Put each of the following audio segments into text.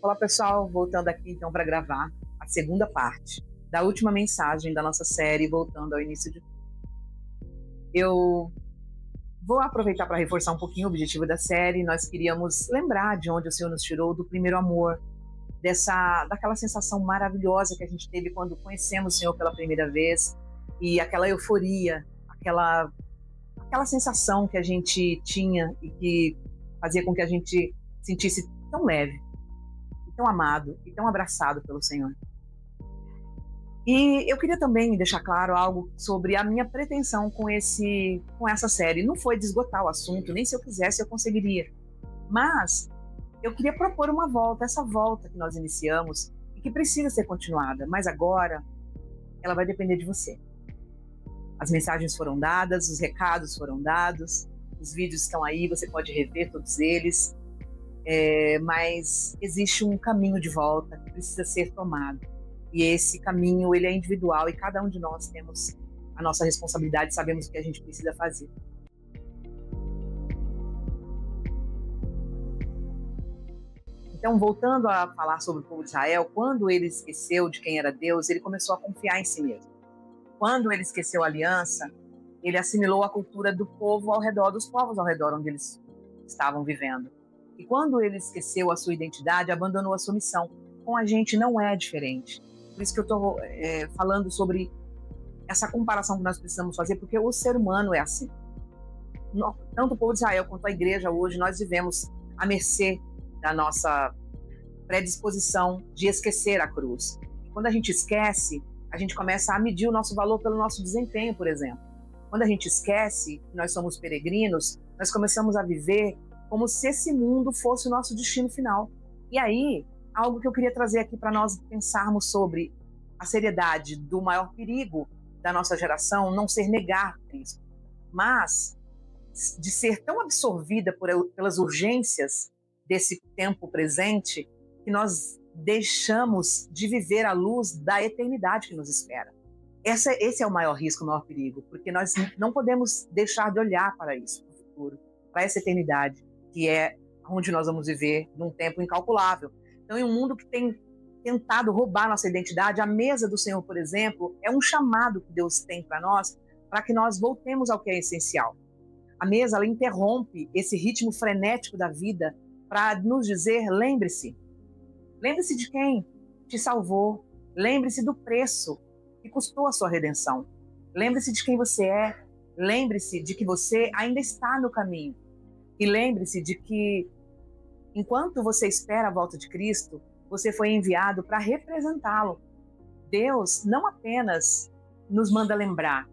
Olá, pessoal, voltando aqui então para gravar a segunda parte da última mensagem da nossa série, voltando ao início de tudo. Eu vou aproveitar para reforçar um pouquinho o objetivo da série. Nós queríamos lembrar de onde o Senhor nos tirou, do primeiro amor, daquela sensação maravilhosa que a gente teve quando conhecemos o Senhor pela primeira vez, e aquela euforia, aquela sensação que a gente tinha e que fazia com que a gente sentisse tão leve, tão amado e tão abraçado pelo Senhor. E eu queria também deixar claro algo sobre a minha pretensão com essa série. Não foi de esgotar o assunto, nem se eu quisesse eu conseguiria. Mas eu queria propor uma volta, essa volta que nós iniciamos e que precisa ser continuada, mas agora ela vai depender de você. As mensagens foram dadas, os recados foram dados, os vídeos estão aí, você pode rever todos eles, mas existe um caminho de volta que precisa ser tomado. E esse caminho, ele é individual e cada um de nós temos a nossa responsabilidade, sabemos o que a gente precisa fazer. Então, voltando a falar sobre o povo de Israel, quando ele esqueceu de quem era Deus, ele começou a confiar em si mesmo. Quando ele esqueceu a aliança, ele assimilou a cultura do povo ao redor, dos povos ao redor onde eles estavam vivendo. E quando ele esqueceu a sua identidade, abandonou a sua missão. Com a gente não é diferente. Por isso que eu estou falando sobre essa comparação que nós precisamos fazer, porque o ser humano é assim. Tanto o povo de Israel quanto a igreja hoje, nós vivemos à mercê da nossa predisposição de esquecer a cruz. Quando a gente esquece, a gente começa a medir o nosso valor pelo nosso desempenho, por exemplo. Quando a gente esquece que nós somos peregrinos, nós começamos a viver como se esse mundo fosse o nosso destino final. E aí, algo que eu queria trazer aqui para nós pensarmos sobre a seriedade do maior perigo da nossa geração, não ser negar Cristo, mas de ser tão absorvida pelas urgências desse tempo presente que nós deixamos de viver à luz da eternidade que nos espera. Esse é o maior risco, o maior perigo, porque nós não podemos deixar de olhar para isso, para o futuro, para essa eternidade, que é onde nós vamos viver num tempo incalculável. Então, em um mundo que tem tentado roubar nossa identidade, a mesa do Senhor, por exemplo, é um chamado que Deus tem para nós, para que nós voltemos ao que é essencial. A mesa, ela interrompe esse ritmo frenético da vida para nos dizer, lembre-se de quem te salvou, lembre-se do preço que custou a sua redenção, lembre-se de quem você é, lembre-se de que você ainda está no caminho, e lembre-se de que enquanto você espera a volta de Cristo, você foi enviado para representá-lo. Deus não apenas nos manda lembrar,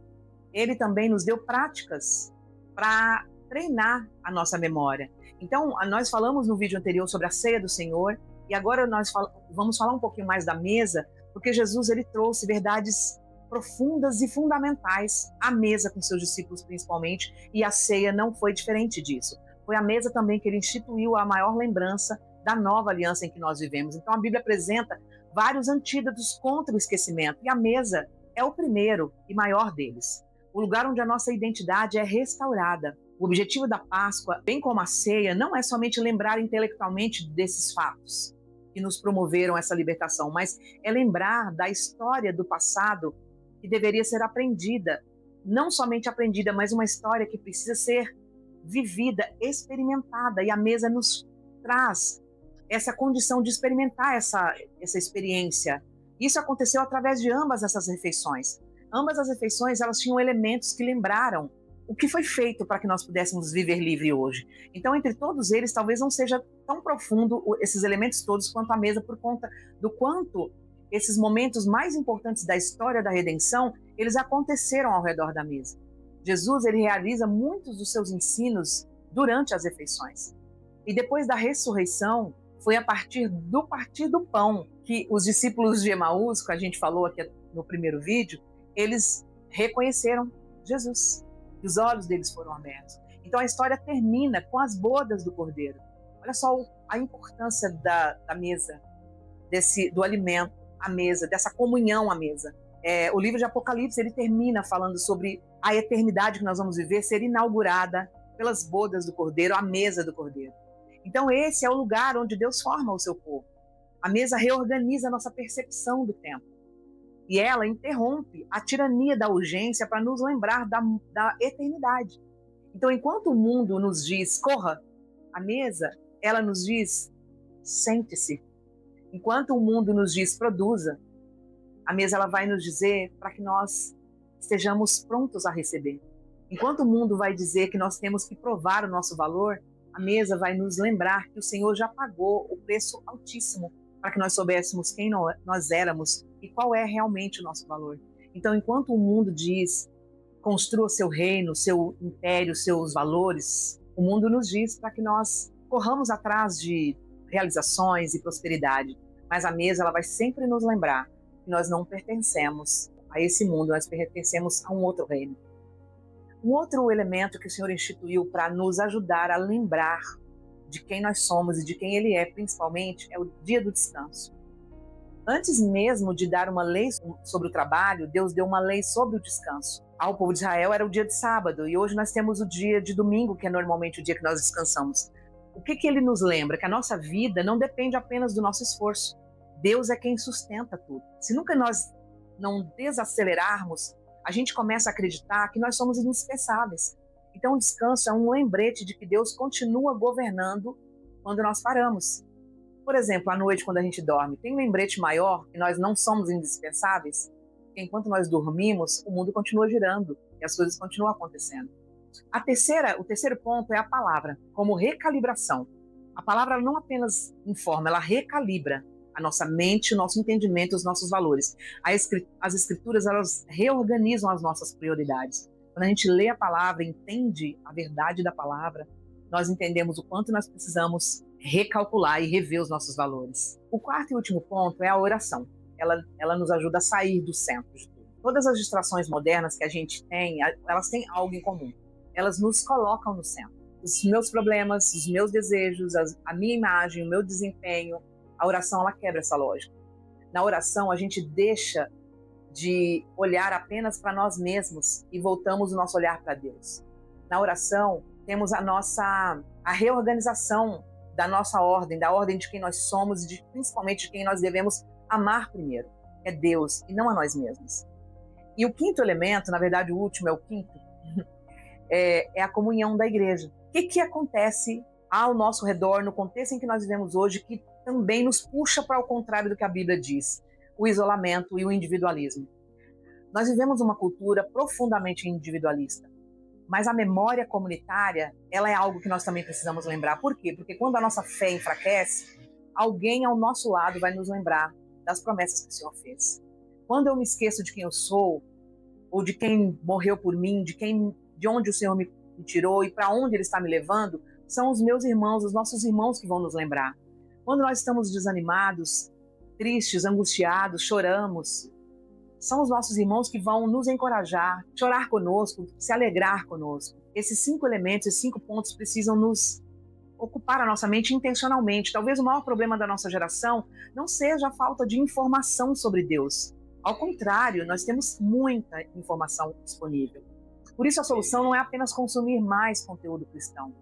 Ele também nos deu práticas para treinar a nossa memória. Então, nós falamos no vídeo anterior sobre a ceia do Senhor, e agora nós vamos falar um pouquinho mais da mesa, porque Jesus ele trouxe verdades profundas e fundamentais à mesa com seus discípulos principalmente, e a ceia não foi diferente disso. Foi a mesa também que ele instituiu a maior lembrança da nova aliança em que nós vivemos. Então a Bíblia apresenta vários antídotos contra o esquecimento, e a mesa é o primeiro e maior deles. O lugar onde a nossa identidade é restaurada. O objetivo da Páscoa, bem como a ceia, não é somente lembrar intelectualmente desses fatos que nos promoveram essa libertação, mas é lembrar da história do passado que deveria ser aprendida. Não somente aprendida, mas uma história que precisa ser vivida, experimentada, e a mesa nos traz essa condição de experimentar essa experiência. Isso aconteceu através de ambas essas refeições. Ambas as refeições, elas tinham elementos que lembraram o que foi feito para que nós pudéssemos viver livre hoje. Então, entre todos eles, talvez não seja tão profundo esses elementos todos quanto a mesa, por conta do quanto esses momentos mais importantes da história da redenção, eles aconteceram ao redor da mesa. Jesus, ele realiza muitos dos seus ensinos durante as refeições. E depois da ressurreição, foi a partir do pão que os discípulos de Emaús, que a gente falou aqui no primeiro vídeo, eles reconheceram Jesus. E os olhos deles foram abertos. Então a história termina com as bodas do Cordeiro. Olha só a importância da mesa, do alimento à mesa, dessa comunhão à mesa. O livro de Apocalipse, ele termina falando sobre a eternidade que nós vamos viver ser inaugurada pelas bodas do Cordeiro, a mesa do Cordeiro. Então esse é o lugar onde Deus forma o seu povo. A mesa reorganiza a nossa percepção do tempo. E ela interrompe a tirania da urgência para nos lembrar da eternidade. Então, enquanto o mundo nos diz, corra, a mesa, ela nos diz, sente-se. Enquanto o mundo nos diz, produza, a mesa ela vai nos dizer para que nós estejamos prontos a receber. Enquanto o mundo vai dizer que nós temos que provar o nosso valor, a mesa vai nos lembrar que o Senhor já pagou o preço altíssimo para que nós soubéssemos quem nós éramos e qual é realmente o nosso valor. Então, enquanto o mundo diz, construa seu reino, seu império, seus valores, o mundo nos diz para que nós corramos atrás de realizações e prosperidade. Mas a mesa ela vai sempre nos lembrar que nós não pertencemos a esse mundo, nós pertencemos a um outro reino. Um outro elemento que o Senhor instituiu para nos ajudar a lembrar de quem nós somos e de quem Ele é, principalmente, é o dia do descanso. Antes mesmo de dar uma lei sobre o trabalho, Deus deu uma lei sobre o descanso. Ao povo de Israel era o dia de sábado, e hoje nós temos o dia de domingo, que é normalmente o dia que nós descansamos. O que Ele nos lembra? Que a nossa vida não depende apenas do nosso esforço. Deus é quem sustenta tudo. Se nunca nós não desacelerarmos, a gente começa a acreditar que nós somos indispensáveis. Então o descanso é um lembrete de que Deus continua governando quando nós paramos. Por exemplo, à noite, quando a gente dorme, tem um lembrete maior que nós não somos indispensáveis? Porque enquanto nós dormimos, o mundo continua girando e as coisas continuam acontecendo. O terceiro ponto é a palavra, como recalibração. A palavra não apenas informa, ela recalibra a nossa mente, o nosso entendimento, os nossos valores. As escrituras, elas reorganizam as nossas prioridades. Quando a gente lê a palavra, entende a verdade da palavra, nós entendemos o quanto nós precisamos recalcular e rever os nossos valores. O quarto e último ponto é a oração. Ela nos ajuda a sair do centro de tudo. Todas as distrações modernas que a gente tem, elas têm algo em comum. Elas nos colocam no centro. Os meus problemas, os meus desejos, a minha imagem, o meu desempenho, a oração ela quebra essa lógica. Na oração, a gente deixa de olhar apenas para nós mesmos e voltamos o nosso olhar para Deus. Na oração, temos a reorganização da nossa ordem, da ordem de quem nós somos e principalmente de quem nós devemos amar primeiro. É Deus e não a nós mesmos. E o quinto elemento, na verdade o último é o quinto, é a comunhão da igreja. O que acontece ao nosso redor, no contexto em que nós vivemos hoje, que também nos puxa para o contrário do que a Bíblia diz, o isolamento e o individualismo. Nós vivemos uma cultura profundamente individualista, mas a memória comunitária, ela é algo que nós também precisamos lembrar. Por quê? Porque quando a nossa fé enfraquece, alguém ao nosso lado vai nos lembrar das promessas que o Senhor fez. Quando eu me esqueço de quem eu sou, ou de quem morreu por mim, de onde o Senhor me tirou e para onde Ele está me levando, são os meus irmãos, os nossos irmãos que vão nos lembrar. Quando nós estamos desanimados, tristes, angustiados, choramos, são os nossos irmãos que vão nos encorajar, chorar conosco, se alegrar conosco. Esses 5 elementos, esses 5 pontos precisam nos ocupar a nossa mente intencionalmente. Talvez o maior problema da nossa geração não seja a falta de informação sobre Deus. Ao contrário, nós temos muita informação disponível. Por isso a solução não é apenas consumir mais conteúdo cristão,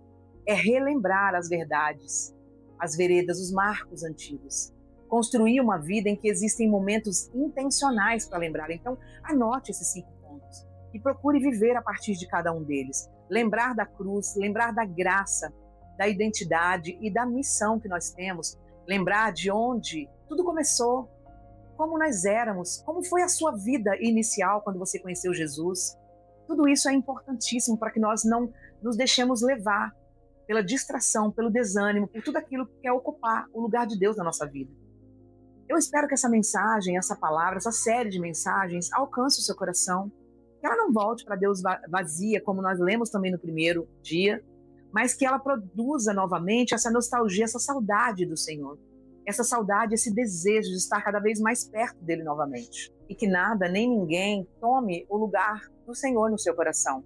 é relembrar as verdades, as veredas, os marcos antigos. Construir uma vida em que existem momentos intencionais para lembrar. Então, anote esses 5 pontos e procure viver a partir de cada um deles. Lembrar da cruz, lembrar da graça, da identidade e da missão que nós temos. Lembrar de onde tudo começou, como nós éramos, como foi a sua vida inicial quando você conheceu Jesus. Tudo isso é importantíssimo para que nós não nos deixemos levar pela distração, pelo desânimo, por tudo aquilo que quer ocupar o lugar de Deus na nossa vida. Eu espero que essa mensagem, essa palavra, essa série de mensagens alcance o seu coração, que ela não volte para Deus vazia, como nós lemos também no primeiro dia, mas que ela produza novamente essa nostalgia, essa saudade do Senhor, essa saudade, esse desejo de estar cada vez mais perto dele novamente. E que nada, nem ninguém tome o lugar do Senhor no seu coração,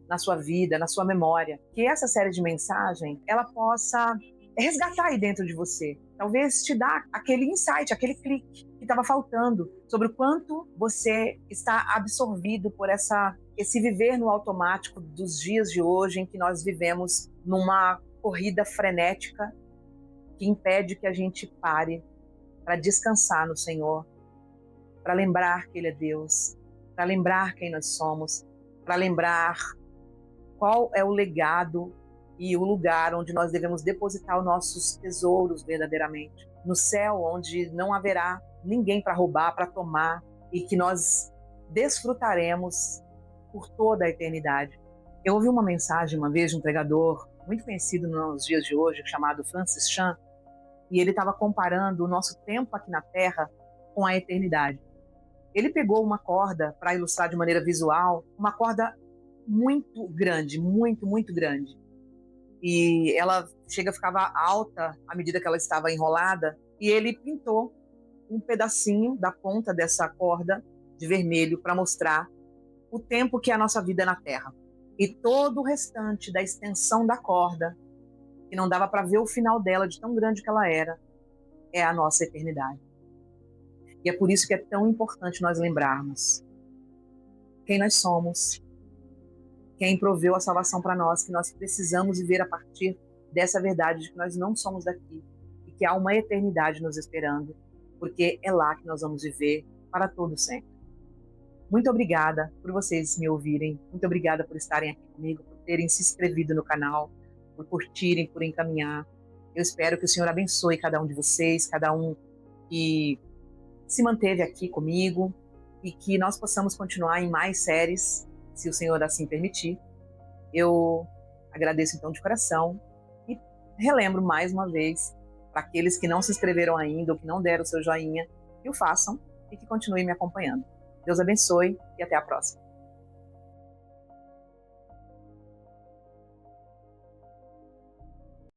na sua vida, na sua memória. Que essa série de mensagem, ela possa resgatar aí dentro de você. Talvez te dar aquele insight, aquele clique que estava faltando sobre o quanto você está absorvido por esse viver no automático dos dias de hoje, em que nós vivemos numa corrida frenética que impede que a gente pare para descansar no Senhor, para lembrar que Ele é Deus, para lembrar quem nós somos, para lembrar qual é o legado e o lugar onde nós devemos depositar os nossos tesouros verdadeiramente. No céu, onde não haverá ninguém para roubar, para tomar, e que nós desfrutaremos por toda a eternidade. Eu ouvi uma mensagem uma vez de um pregador muito conhecido nos dias de hoje, chamado Francis Chan, e ele estava comparando o nosso tempo aqui na Terra com a eternidade. Ele pegou uma corda, para ilustrar de maneira visual, uma corda muito grande, muito, muito grande. E ela ficava alta à medida que ela estava enrolada, e ele pintou um pedacinho da ponta dessa corda de vermelho para mostrar o tempo que é a nossa vida na Terra. E todo o restante da extensão da corda, que não dava para ver o final dela, de tão grande que ela era, é a nossa eternidade. E é por isso que é tão importante nós lembrarmos quem nós somos, quem proveu a salvação para nós, que nós precisamos viver a partir dessa verdade de que nós não somos daqui e que há uma eternidade nos esperando, porque é lá que nós vamos viver para todo sempre. Muito obrigada por vocês me ouvirem, muito obrigada por estarem aqui comigo, por terem se inscrevido no canal, por curtirem, por encaminhar. Eu espero que o Senhor abençoe cada um de vocês, cada um que se manteve aqui comigo, e que nós possamos continuar em mais séries, se o Senhor assim permitir. Eu agradeço então de coração e relembro mais uma vez para aqueles que não se inscreveram ainda ou que não deram o seu joinha, que o façam e que continuem me acompanhando. Deus abençoe e até a próxima.